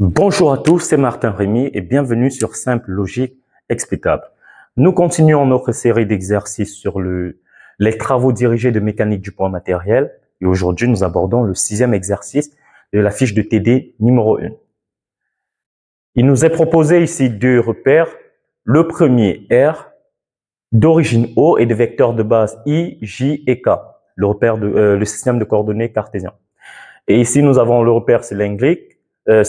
Bonjour à tous, c'est Martin Rémy et bienvenue sur Simple Logique Explicable. Nous continuons notre série d'exercices sur les travaux dirigés de mécanique du point matériel et aujourd'hui nous abordons le 6e exercice de la fiche de TD numéro 1. Il nous est proposé ici deux repères. Le premier R d'origine O et de vecteurs de base I, J et K, le système de coordonnées cartésien. Et ici nous avons le repère cylindrique, R'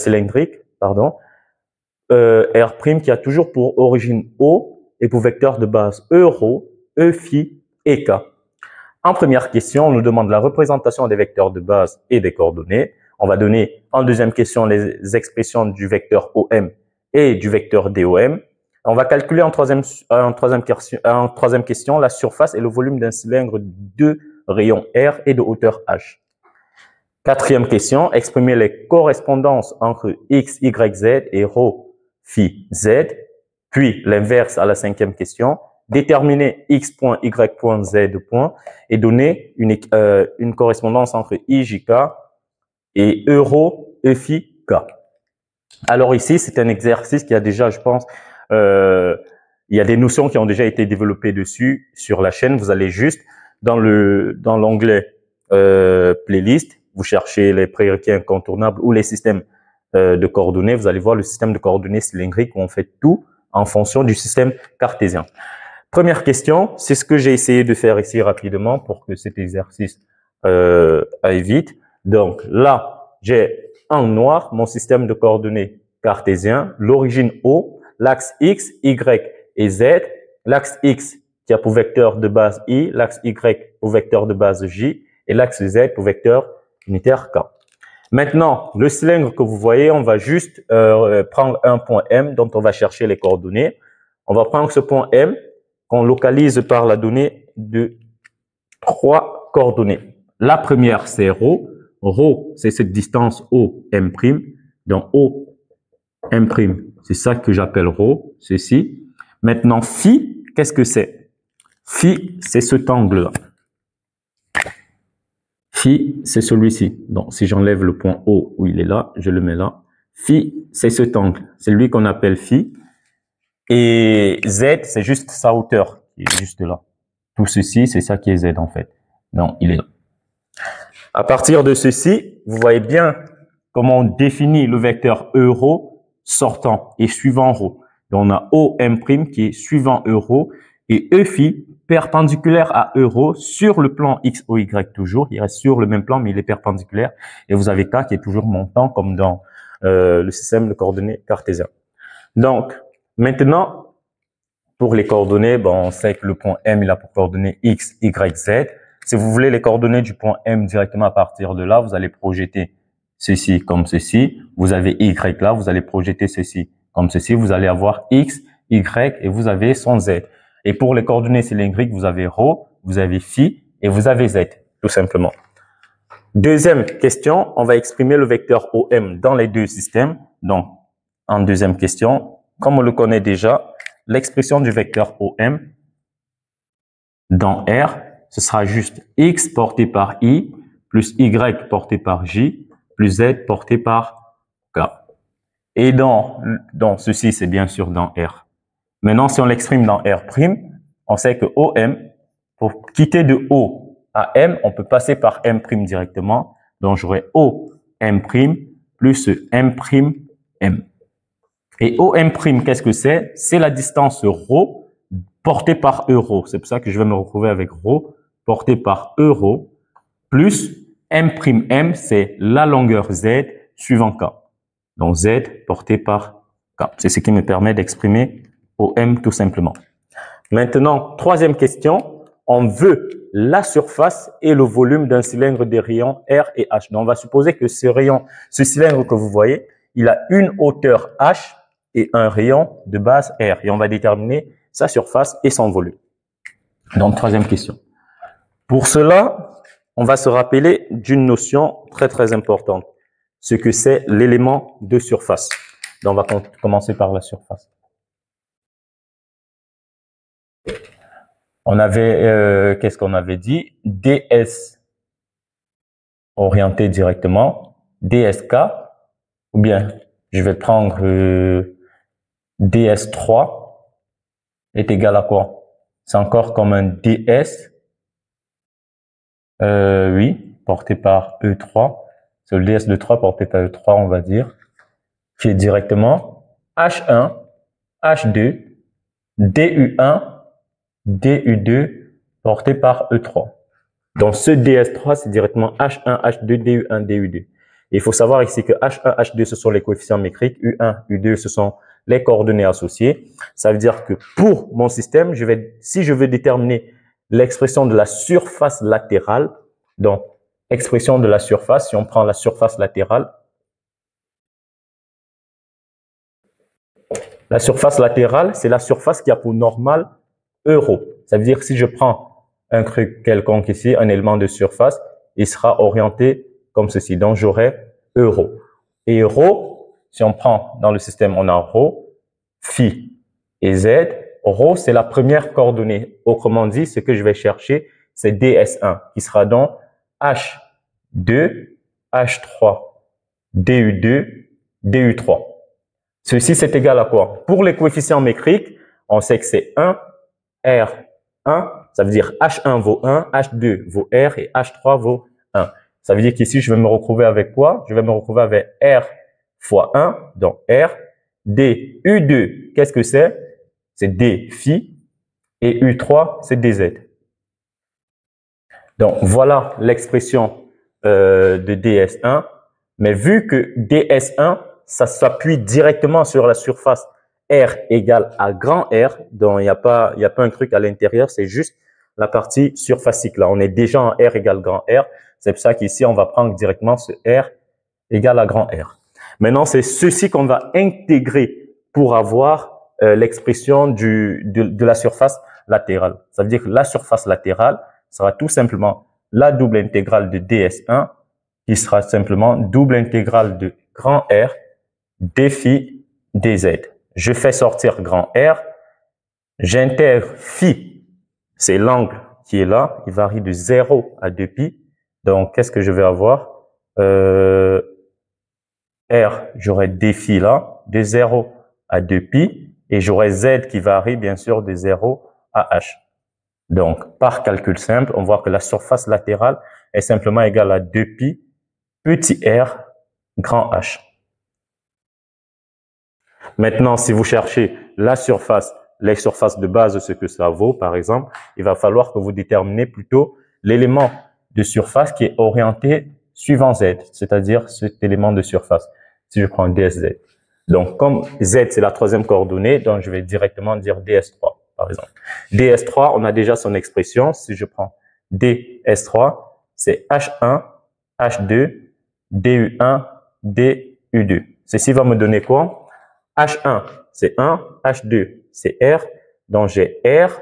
qui a toujours pour origine O et pour vecteur de base Rho, Phi et K. En première question, on nous demande la représentation des vecteurs de base et des coordonnées. On va donner en deuxième question les expressions du vecteur OM et du vecteur DOM. On va calculer en troisième question la surface et le volume d'un cylindre de rayon R et de hauteur H. Quatrième question, exprimer les correspondances entre X, Y, Z et Rho, Phi, Z. Puis l'inverse à la cinquième question, déterminer X point, Y point, Z point et donner une correspondance entre I, J, K et Rho, Phi, K. Alors ici, c'est un exercice qui a déjà, je pense, il y a des notions qui ont déjà été développées dessus sur la chaîne. Vous allez juste dans l'onglet playlist, vous cherchez les prérequis incontournables ou les systèmes de coordonnées. Vous allez voir le système de coordonnées cylindrique où on fait tout en fonction du système cartésien. Première question, c'est ce que j'ai essayé de faire ici rapidement pour que cet exercice aille vite. Donc là, j'ai en noir mon système de coordonnées cartésien, l'origine O, l'axe X, Y et Z, l'axe X qui a pour vecteur de base I, l'axe Y pour vecteur de base J et l'axe Z pour vecteur unitaire K. Maintenant, le cylindre que vous voyez, on va juste prendre un point M dont on va chercher les coordonnées. On va prendre ce point M qu'on localise par la donnée de 3 coordonnées. La première, c'est Rho. Rho, c'est cette distance OM'. Donc, OM', c'est ça que j'appelle Rho, ceci. Maintenant, Phi, qu'est-ce que c'est? Phi, c'est cet angle-là. Phi, c'est celui-ci. Donc, si j'enlève le point O où il est là, je le mets là. Phi, c'est cet angle. C'est lui qu'on appelle Phi. Et Z, c'est juste sa hauteur qui est juste là. Tout ceci, c'est ça qui est Z en fait. Donc, il est là. À partir de ceci, vous voyez bien comment on définit le vecteur Rho sortant et suivant Rho. Donc, on a OM' qui est suivant Rho et Phi perpendiculaire à Rho sur le plan X, O, Y toujours. Il reste sur le même plan, mais il est perpendiculaire. Et vous avez K qui est toujours montant, comme dans le système de coordonnées cartésien. Donc, maintenant, pour les coordonnées, on sait que le point M, il a pour coordonnées X, Y, Z. Si vous voulez les coordonnées du point M directement à partir de là, vous allez projeter ceci comme ceci. Vous avez Y là, vous allez projeter ceci comme ceci. Vous allez avoir X, Y et vous avez son Z. Et pour les coordonnées cylindriques, vous avez Rho, vous avez Phi et vous avez Z, tout simplement. Deuxième question, on va exprimer le vecteur OM dans les deux systèmes. Donc, en deuxième question, comme on le connaît déjà, l'expression du vecteur OM dans R, ce sera juste X porté par I plus Y porté par J plus Z porté par K. Et dans ceci, c'est bien sûr dans R. Maintenant, si on l'exprime dans R', on sait que OM, pour quitter de O à M, on peut passer par M' directement. Donc, j'aurai OM' plus M'. Et OM', qu'est-ce que c'est? C'est la distance Rho portée par Rho. C'est pour ça que je vais me retrouver avec Rho portée par Rho plus M', c'est la longueur Z suivant K. Donc, Z porté par K. C'est ce qui me permet d'exprimer OM tout simplement. Maintenant, troisième question, on veut la surface et le volume d'un cylindre des rayons R et H. Donc, on va supposer que ce cylindre que vous voyez, il a une hauteur H et un rayon de base R. Et on va déterminer sa surface et son volume. Donc, troisième question. Pour cela, on va se rappeler d'une notion très, très importante. ce que c'est l'élément de surface. Donc, on va commencer par la surface. On avait, qu'est-ce qu'on avait dit? DS orienté directement, DSK, ou bien je vais prendre DS3 est égal à quoi? C'est encore comme un DS, oui, porté par E3. C'est le DS de 3 porté par E3, on va dire, qui est directement H1, H2, DU1, DU2 porté par E3. Donc, ce DS3, c'est directement H1, H2, DU1, DU2. Et il faut savoir ici que H1, H2, ce sont les coefficients métriques. U1, U2, ce sont les coordonnées associées. Ça veut dire que pour mon système, si je veux déterminer l'expression de la surface latérale, donc, expression de la surface, si on prend la surface latérale, la surface latérale, c'est la surface qui a pour normale euro. Ça veut dire que si je prends un truc quelconque ici, un élément de surface, il sera orienté comme ceci. Donc, j'aurai euro. Et rho, si on prend dans le système, on a rho, phi et z. Rho, c'est la première coordonnée. Autrement dit, ce que je vais chercher, c'est ds1, qui sera donc h2, h3, du2, du3. Ceci, c'est égal à quoi? Pour les coefficients métriques, on sait que c'est 1, R1, ça veut dire H1 vaut 1, H2 vaut R et H3 vaut 1. Ça veut dire qu'ici, je vais me retrouver avec quoi? Je vais me retrouver avec R fois 1, donc R. D, U2, qu'est-ce que c'est? C'est D phi. Et U3, c'est DZ. Donc, voilà l'expression de DS1. Mais vu que DS1, ça s'appuie directement sur la surface R égale à grand R, donc il n'y a pas un truc à l'intérieur, c'est juste la partie surfacique. Là, on est déjà en R égale grand R. C'est pour ça qu'ici, on va prendre directement ce R égale à grand R. Maintenant, c'est ceci qu'on va intégrer pour avoir l'expression de la surface latérale. Ça veut dire que la surface latérale sera tout simplement la double intégrale de ds1 qui sera simplement double intégrale de grand R d phi dz. Je fais sortir grand R, j'intègre phi, c'est l'angle qui est là, il varie de 0 à 2pi. Donc, qu'est-ce que je vais avoir? R, j'aurai d phi là, de 0 à 2pi, et j'aurai z qui varie bien sûr de 0 à h. Donc, par calcul simple, on voit que la surface latérale est simplement égale à 2pi petit r grand H. Maintenant, si vous cherchez la surface, les surfaces de base, ce que ça vaut, par exemple, il va falloir que vous déterminez plutôt l'élément de surface qui est orienté suivant Z, c'est-à-dire cet élément de surface. Si je prends DSZ. Donc, comme Z, c'est la troisième coordonnée, donc je vais directement dire DS3, par exemple. DS3, on a déjà son expression. Si je prends DS3, c'est H1, H2, DU1, DU2. Ceci va me donner quoi? H1, c'est 1, H2, c'est R, donc j'ai R,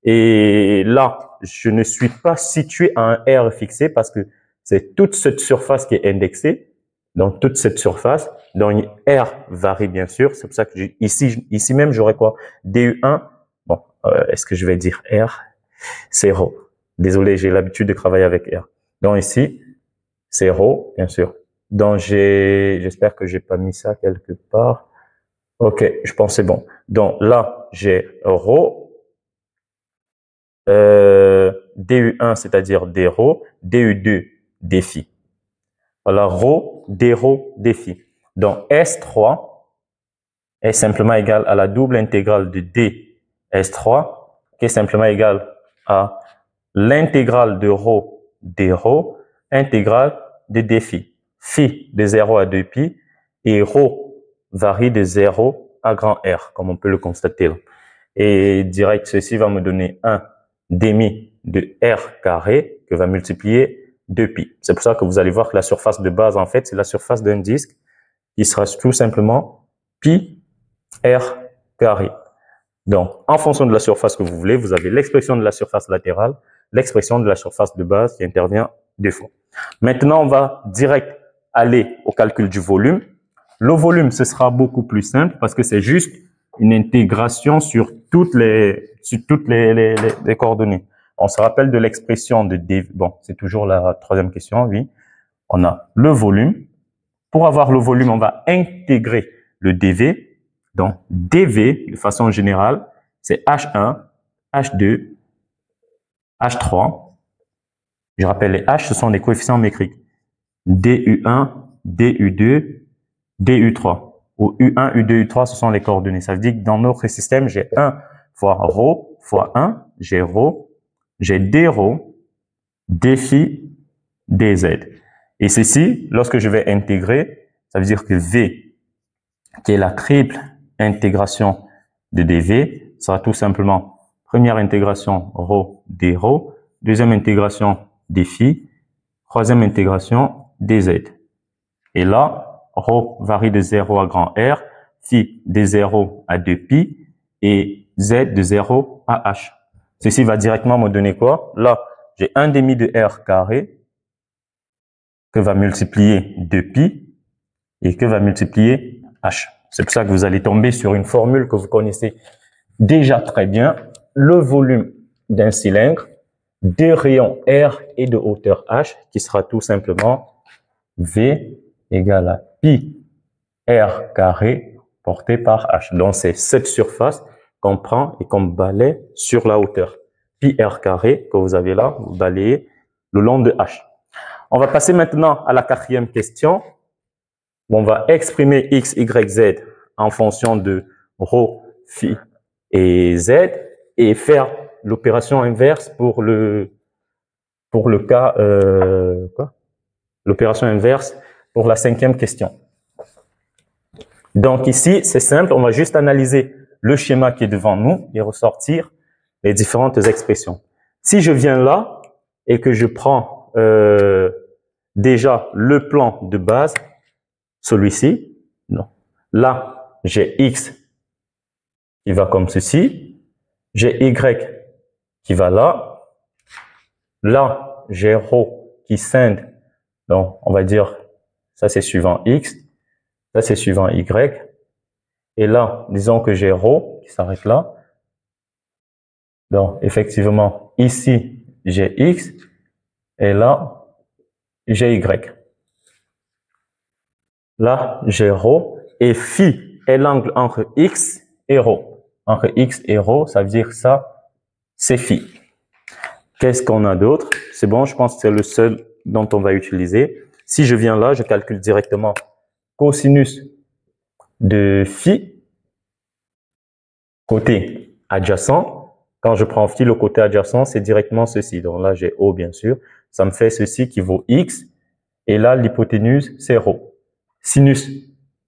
et là, je ne suis pas situé à un R fixé parce que c'est toute cette surface qui est indexée, donc toute cette surface, donc R varie bien sûr, c'est pour ça que ici même j'aurai quoi? DU1, bon, est-ce que je vais dire R? C'est rho. Désolé, j'ai l'habitude de travailler avec R. Donc ici, c'est rho, bien sûr. Donc j'espère que j'ai pas mis ça quelque part. Ok, je pense c'est bon. Donc là, j'ai rho, DU1, c'est-à-dire d rho, DU2, d phi. Voilà, rho, d phi. Donc S3 est simplement égal à la double intégrale de d S3, qui est simplement égal à l'intégrale de rho, d rho, intégrale de d phi. Phi de 0 à 2pi et rho varie de 0 à grand R, comme on peut le constater là. Et direct, ceci va me donner 1 demi de R carré que va multiplier 2pi. C'est pour ça que vous allez voir que la surface de base, en fait, c'est la surface d'un disque qui sera tout simplement pi R carré. Donc, en fonction de la surface que vous voulez, vous avez l'expression de la surface latérale, l'expression de la surface de base qui intervient deux fois. Maintenant, on va direct aller au calcul du volume. Le volume, ce sera beaucoup plus simple parce que c'est juste une intégration sur toutes les coordonnées. On se rappelle de l'expression de dV. Bon, c'est toujours la troisième question, oui. On a le volume. Pour avoir le volume, on va intégrer le dV. Donc, dV, de façon générale, c'est H1, H2, H3. Je rappelle, les H, ce sont des coefficients métriques. DU1, DU2, DU3. Où U1, U2, U3, ce sont les coordonnées. Ça veut dire que dans notre système, j'ai 1 fois ρ fois 1, j'ai ρ, j'ai dρ, dφ, dz. Et ceci, lorsque je vais intégrer, ça veut dire que V, qui est la triple intégration de dV, sera tout simplement première intégration ρ dρ, deuxième intégration dφ, troisième intégration dz. Et là, ρ varie de 0 à grand R, phi de 0 à 2pi et z de 0 à h. Ceci va directement me donner quoi? Là, j'ai 1 demi de R carré que va multiplier 2pi et que va multiplier h. C'est pour ça que vous allez tomber sur une formule que vous connaissez déjà très bien. Le volume d'un cylindre, de rayon R et de hauteur h, qui sera tout simplement V égale à pi R carré porté par h. Donc, c'est cette surface qu'on prend et qu'on balaye sur la hauteur. Pi R carré que vous avez là, vous balayez le long de h. On va passer maintenant à la quatrième question. On va exprimer x, y, z en fonction de ρ, phi et z et faire l'opération inverse pour le cas l'opération inverse pour la cinquième question. Donc ici, c'est simple, on va juste analyser le schéma qui est devant nous et ressortir les différentes expressions. Si je viens là et que je prends déjà le plan de base, celui-ci, non. Là, j'ai x qui va comme ceci, j'ai y qui va là, là, j'ai ρ qui scinde, donc on va dire, ça c'est suivant x, ça c'est suivant y, et là, disons que j'ai ρ qui s'arrête là, donc effectivement, ici, j'ai x, et là, j'ai y. Là, j'ai ρ, et phi est l'angle entre x et ρ. Entre x et ρ, ça veut dire que ça, c'est phi. Qu'est-ce qu'on a d'autre? C'est bon, je pense que c'est le seul dont on va utiliser. Si je viens là, je calcule directement cosinus de phi côté adjacent. Quand je prends phi, le côté adjacent, c'est directement ceci. Donc là, j'ai O, bien sûr. Ça me fait ceci qui vaut x. Et là, l'hypoténuse, c'est ρ. Sinus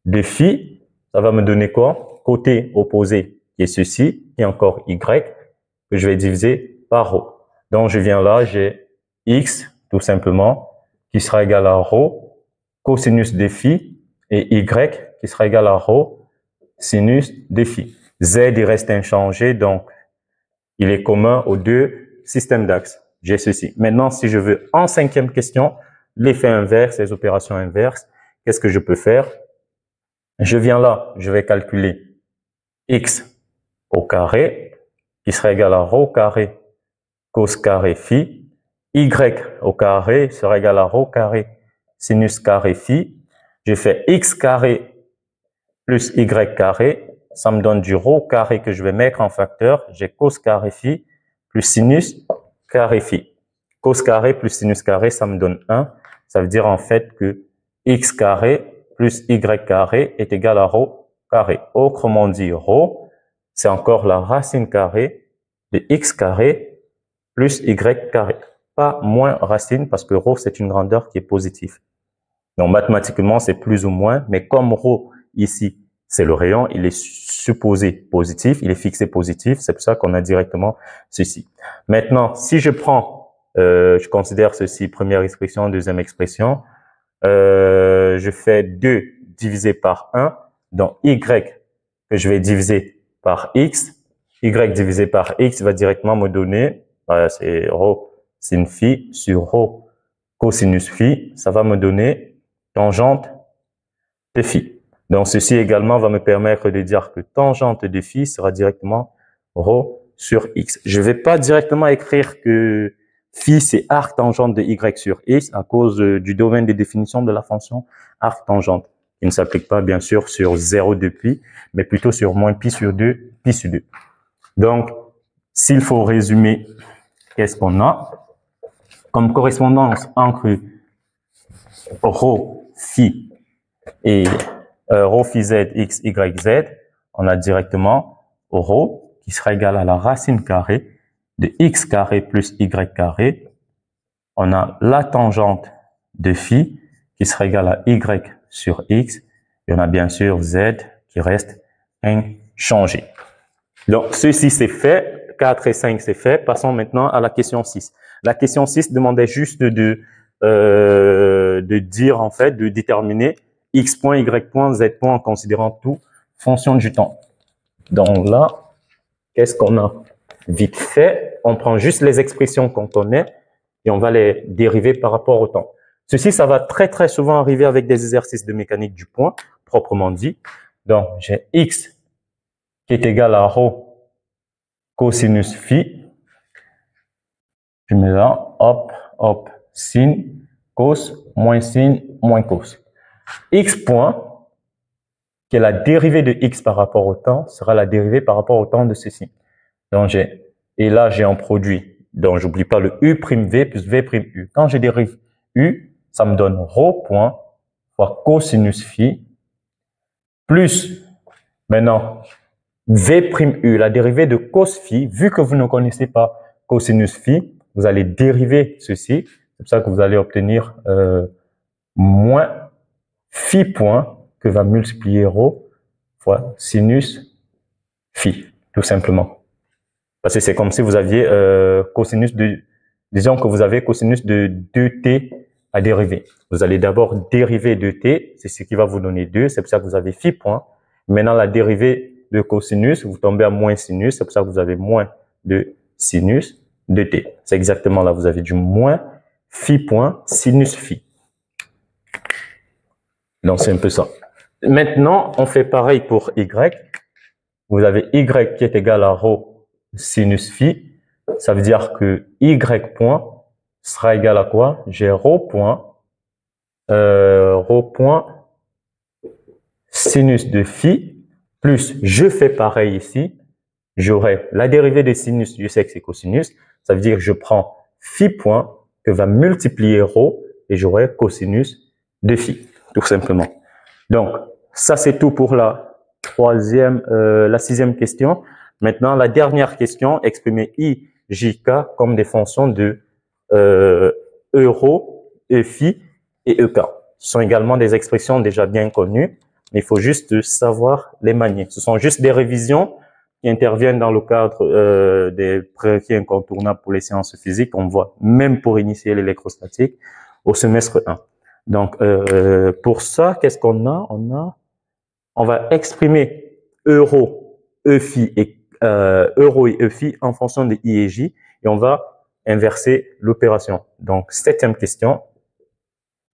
de phi, ça va me donner quoi? Côté opposé, qui est ceci, et encore y, que je vais diviser par ρ. Donc, je viens là, j'ai x, tout simplement, qui sera égal à ρ, cosinus de phi, et y, qui sera égal à ρ, sinus de phi. Z, il reste inchangé, donc il est commun aux deux systèmes d'axes. J'ai ceci. Maintenant, si je veux, en cinquième question, l'effet inverse, les opérations inverses, qu'est-ce que je peux faire? Je viens là, je vais calculer x au carré, qui sera égal à ρ carré cos carré phi. Y au carré sera égal à ρ carré sinus carré phi. Je fais x carré plus y carré. Ça me donne du ρ carré que je vais mettre en facteur. J'ai cos carré phi plus sinus carré phi. Cos carré plus sinus carré, ça me donne 1. Ça veut dire en fait que x carré plus y carré est égal à ρ carré. Autrement dit, ρ, c'est encore la racine carrée de x carré plus y carré. Pas moins racine parce que ρ, c'est une grandeur qui est positive. Donc mathématiquement, c'est plus ou moins, mais comme ρ ici, c'est le rayon, il est supposé positif, il est fixé positif, c'est pour ça qu'on a directement ceci. Maintenant, si je prends, je considère ceci, première expression, deuxième expression, je fais 2 divisé par 1, donc y que je vais diviser par x, y divisé par x va directement me donner, c'est ρ sin phi sur ρ cosinus phi, ça va me donner tangente de phi. Donc, ceci également va me permettre de dire que tangente de phi sera directement ρ sur x. Je ne vais pas directement écrire que phi, c'est arc tangente de y sur x à cause du domaine de définition de la fonction arc tangente. Il ne s'applique pas, bien sûr, sur 0 de pi, mais plutôt sur moins pi sur 2, pi sur 2. Donc, s'il faut résumer, qu'est-ce qu'on a comme correspondance entre ρ phi et ρ phi z x, y, z, on a directement ρ qui sera égal à la racine carrée de x carré plus y carré. On a la tangente de phi qui sera égale à y sur x. Et on a bien sûr z qui reste inchangé. Donc, ceci c'est fait. 4 et 5 c'est fait. Passons maintenant à la question 6. La question 6 demandait juste de dire, en fait, de déterminer x point, y point, z point en considérant tout fonction du temps. Donc là, qu'est-ce qu'on a vite fait? On prend juste les expressions qu'on connaît et on va les dériver par rapport au temps. Ceci, ça va très souvent arriver avec des exercices de mécanique du point, proprement dit. Donc, j'ai x qui est égal à ρ cosinus phi. Je mets là, hop, sin, cos, moins cos. X point, qui est la dérivée de x par rapport au temps, sera la dérivée par rapport au temps de ceci. Donc, et là, j'ai un produit. Donc, j'oublie pas le u' v plus v' u. Quand je dérive u, ça me donne ρ point fois cosinus phi plus, maintenant, v', la dérivée de cos phi. Vu que vous ne connaissez pas cosinus phi, vous allez dériver ceci. C'est pour ça que vous allez obtenir moins phi point que va multiplier ρ fois sinus phi, tout simplement. Parce que c'est comme si vous aviez cosinus de, disons que vous avez cosinus de 2t à dériver. Vous allez d'abord dériver 2t, c'est ce qui va vous donner 2, c'est pour ça que vous avez phi point. Maintenant, la dérivée de cosinus, vous tombez à moins sinus, c'est pour ça que vous avez moins de sinus de t. C'est exactement là, vous avez du moins phi point sinus phi. Donc, c'est un peu ça. Maintenant, on fait pareil pour y. Vous avez y qui est égal à ρ sinus phi. Ça veut dire que y point sera égal à quoi? J'ai ρ point sinus de phi plus, je fais pareil ici, j'aurai la dérivée de sinus, je sais que c'est cosinus, ça veut dire que je prends phi point que va multiplier ρ et j'aurai cosinus de phi, tout simplement. Donc, ça c'est tout pour la sixième question. Maintenant, la dernière question, exprimer i, j, k comme des fonctions de euro, phi et ek. Ce sont également des expressions déjà bien connues, mais il faut juste savoir les manier. Ce sont juste des révisions qui interviennent dans le cadre des prérequis incontournables pour les sciences physiques. On voit même pour initier l'électrostatique au semestre 1. Donc, pour ça, qu'est-ce qu'on a? On va exprimer euro, phi et euro et phi en fonction de i et j, et on va inverser l'opération. Donc, septième question.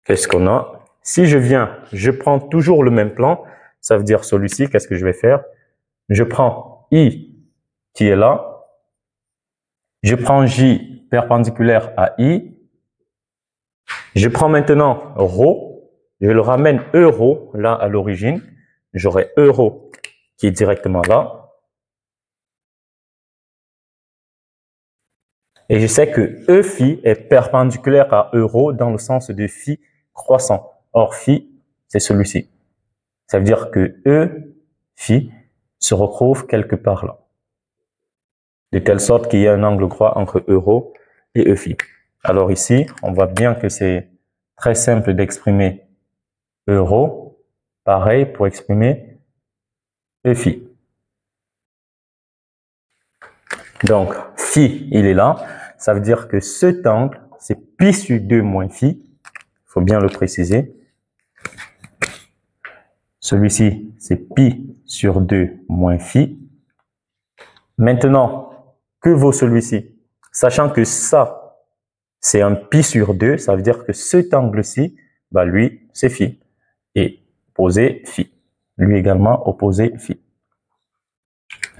Qu'est-ce qu'on a? Si je prends toujours le même plan, ça veut dire celui-ci, qu'est-ce que je vais faire? Je prends I qui est là, je prends J perpendiculaire à I, je prends maintenant ρ, je le ramène euro là à l'origine, j'aurai euro qui est directement là, et je sais que E phi est perpendiculaire à euro dans le sens de phi croissant. Or, phi, c'est celui-ci. Ça veut dire que E phi se retrouve quelque part là. De telle sorte qu'il y a un angle droit entre euro et E phi. Alors ici, on voit bien que c'est très simple d'exprimer euro. Pareil pour exprimer E phi. Donc, phi, il est là. Ça veut dire que cet angle, c'est pi sur 2 moins phi. Il faut bien le préciser. Celui-ci, c'est pi sur 2 moins phi. Maintenant, que vaut celui-ci? Sachant que ça, c'est un pi sur 2, ça veut dire que cet angle-ci bah lui, c'est phi. Et opposé phi. Lui également, opposé phi.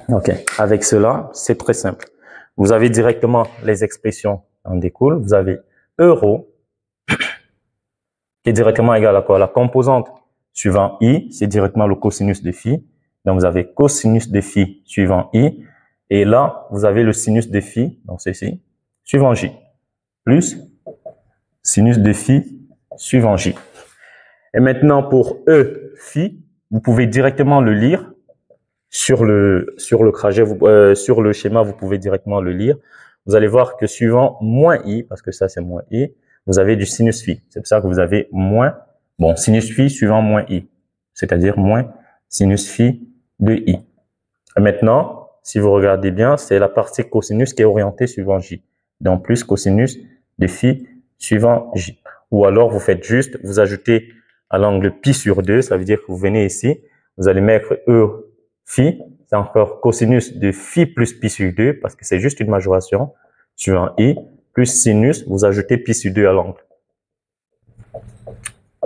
Ok, avec cela, c'est très simple. Vous avez directement les expressions en découlent. Vous avez euro qui est directement égal à quoi? La composante suivant i, c'est directement le cosinus de phi. Donc, vous avez cosinus de phi suivant i. Et là, vous avez le sinus de phi, donc ceci, suivant j, plus sinus de phi suivant j. Et maintenant, pour e phi, vous pouvez directement le lire sur le trajet, sur le schéma, vous pouvez directement le lire. Vous allez voir que suivant moins i, parce que ça c'est moins i, vous avez du sinus phi. C'est pour ça que vous avez moins, bon, sinus phi suivant moins i, c'est-à-dire moins sinus phi de i. Et maintenant, si vous regardez bien, c'est la partie cosinus qui est orientée suivant j. Donc plus cosinus de phi suivant j. Ou alors vous faites juste, vous ajoutez à l'angle pi sur 2, ça veut dire que vous venez ici, vous allez mettre e phi, c'est encore cosinus de phi plus pi sur 2, parce que c'est juste une majoration, suivant i, plus sinus, vous ajoutez pi sur 2 à l'angle.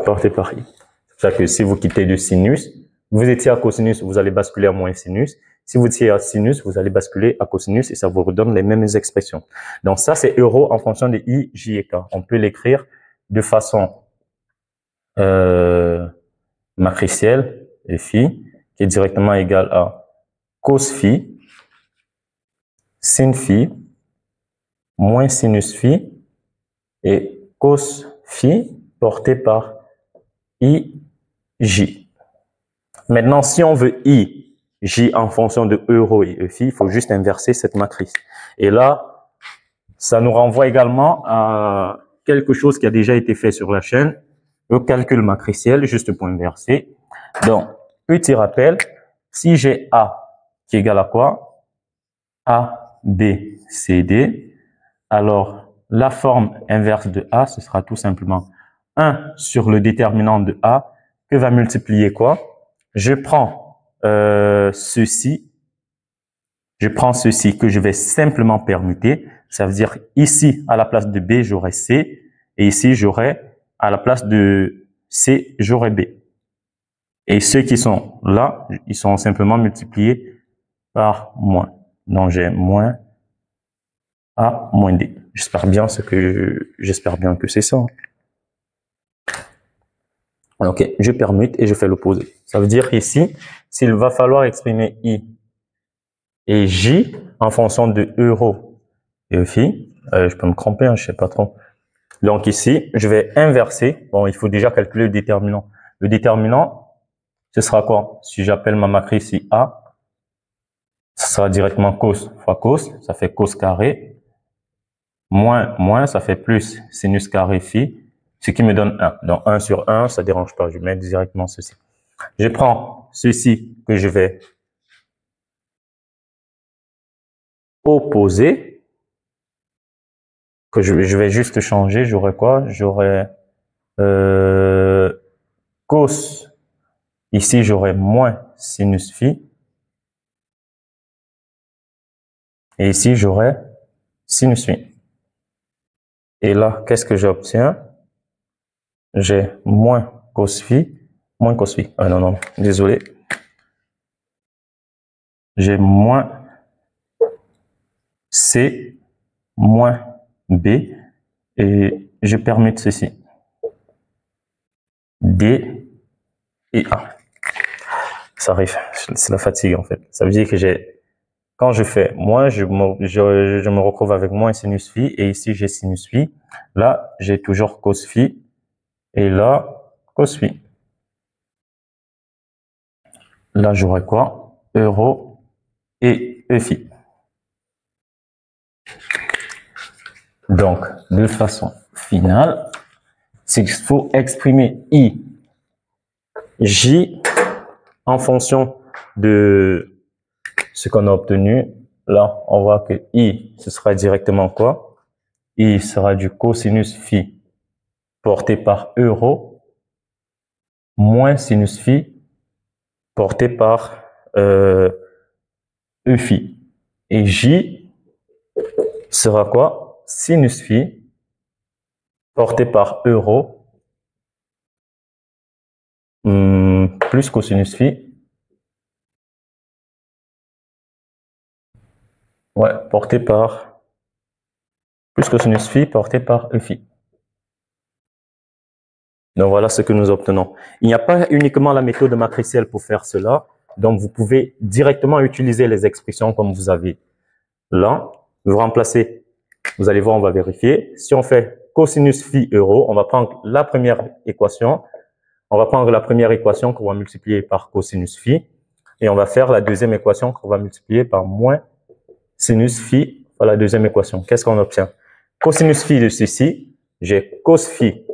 Porté par i. C'est pour ça que si vous quittez de sinus, vous étiez à cosinus, vous allez basculer à moins sinus. Si vous étiez à sinus, vous allez basculer à cosinus et ça vous redonne les mêmes expressions. Donc ça, c'est euro en fonction de i, j et k. On peut l'écrire de façon matricielle, et phi, qui est directement égal à cos phi, sin phi, moins sinus phi, et cos phi porté par i, j. Maintenant, si on veut i, j en fonction de euro et e phi, il faut juste inverser cette matrice. Et là, ça nous renvoie également à quelque chose qui a déjà été fait sur la chaîne, le calcul matriciel, juste pour inverser. Donc, petit rappel, si j'ai A qui est égal à quoi? A, B, C, D. Alors, la forme inverse de A, ce sera tout simplement 1 sur le déterminant de A, que va multiplier quoi? Je prends ceci que je vais simplement permuter. Ça veut dire ici, à la place de B, j'aurai C. Et ici, j'aurai, à la place de C, j'aurai B. Et ceux qui sont là, ils sont simplement multipliés par moins. Donc, j'ai moins A moins D. J'espère bien que c'est ça. Ok, je permute et je fais l'opposé. Ça veut dire ici, s'il va falloir exprimer I et J en fonction de euro et phi, je peux me tromper, hein, je sais pas trop. Donc ici, je vais inverser. Bon, il faut déjà calculer le déterminant. Le déterminant, ce sera quoi? Si j'appelle ma matrice ici A, ça sera directement cos fois cos, ça fait cos carré, moins, ça fait plus sinus carré phi, ce qui me donne 1. Donc 1 sur 1, ça dérange pas, je mets directement ceci. Je prends ceci que je vais opposer, que je vais juste changer, j'aurai quoi? J'aurai cos, ici j'aurai moins sinus phi, et ici j'aurai sinus phi. Et là, qu'est-ce que j'obtiens? J'ai moins cos phi, moins cos phi. Ah non, désolé. J'ai moins C, moins B, et je permute ceci. D et A. Ça arrive, c'est la fatigue en fait. Ça veut dire que quand je fais moins, je me retrouve avec moins sinus phi, et ici j'ai sinus phi. Là, j'ai toujours cos phi, et là, cos phi. Là, j'aurai quoi? Euro et E phi. Donc, de façon finale, c'est qu'il faut exprimer I, J en fonction de ce qu'on a obtenu. Là, on voit que I, ce sera directement quoi? I sera du cosinus phi porté par euro moins sinus phi porté par E phi. Et J sera quoi? Sinus phi porté par euro plus cosinus phi. Ouais, porté par plus cosinus phi porté par E phi. Donc voilà ce que nous obtenons. Il n'y a pas uniquement la méthode matricielle pour faire cela. Donc vous pouvez directement utiliser les expressions comme vous avez là. Vous remplacez, vous allez voir, on va vérifier. Si on fait cosinus phi euro, on va prendre la première équation. On va prendre la première équation qu'on va multiplier par cosinus phi. Et on va faire la deuxième équation qu'on va multiplier par moins sinus phi. Voilà la deuxième équation. Qu'est-ce qu'on obtient? Cosinus phi de ceci, j'ai cos phi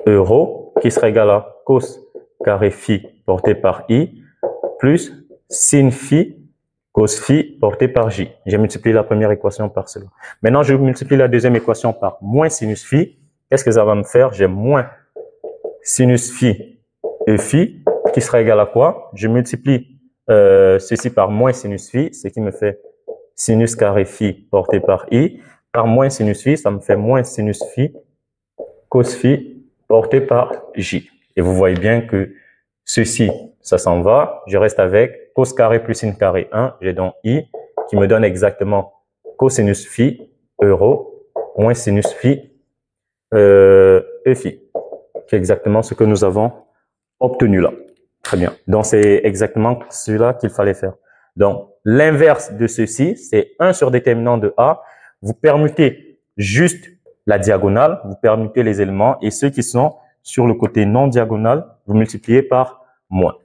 euro qui sera égal à cos carré phi porté par i plus sin phi cos phi porté par j. J'ai multiplié la première équation par cela. Maintenant, je multiplie la deuxième équation par moins sinus phi. Qu'est-ce que ça va me faire? J'ai moins sinus phi e phi qui sera égal à quoi? Je multiplie ceci par moins sinus phi, ce qui me fait sinus carré phi porté par i, par moins sinus phi, ça me fait moins sinus phi cos phi porté par j. Et vous voyez bien que ceci, ça s'en va. Je reste avec cos carré plus sin carré 1. J'ai donc i qui me donne exactement cosinus phi euro moins sinus phi e phi, qui est exactement ce que nous avons obtenu là. Très bien. Donc, c'est exactement cela qu'il fallait faire. Donc, l'inverse de ceci, c'est 1 sur déterminant de A. Vous permutez juste la diagonale, vous permutez les éléments et ceux qui sont sur le côté non diagonal, vous multipliez par moins.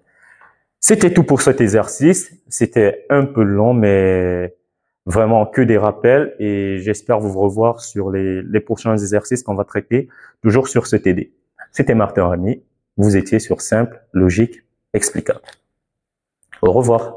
C'était tout pour cet exercice. C'était un peu long, mais vraiment que des rappels et j'espère vous revoir sur les prochains exercices qu'on va traiter, toujours sur ce TD. C'était Martin Remy. Vous étiez sur Simple, Logique, Explicable. Au revoir.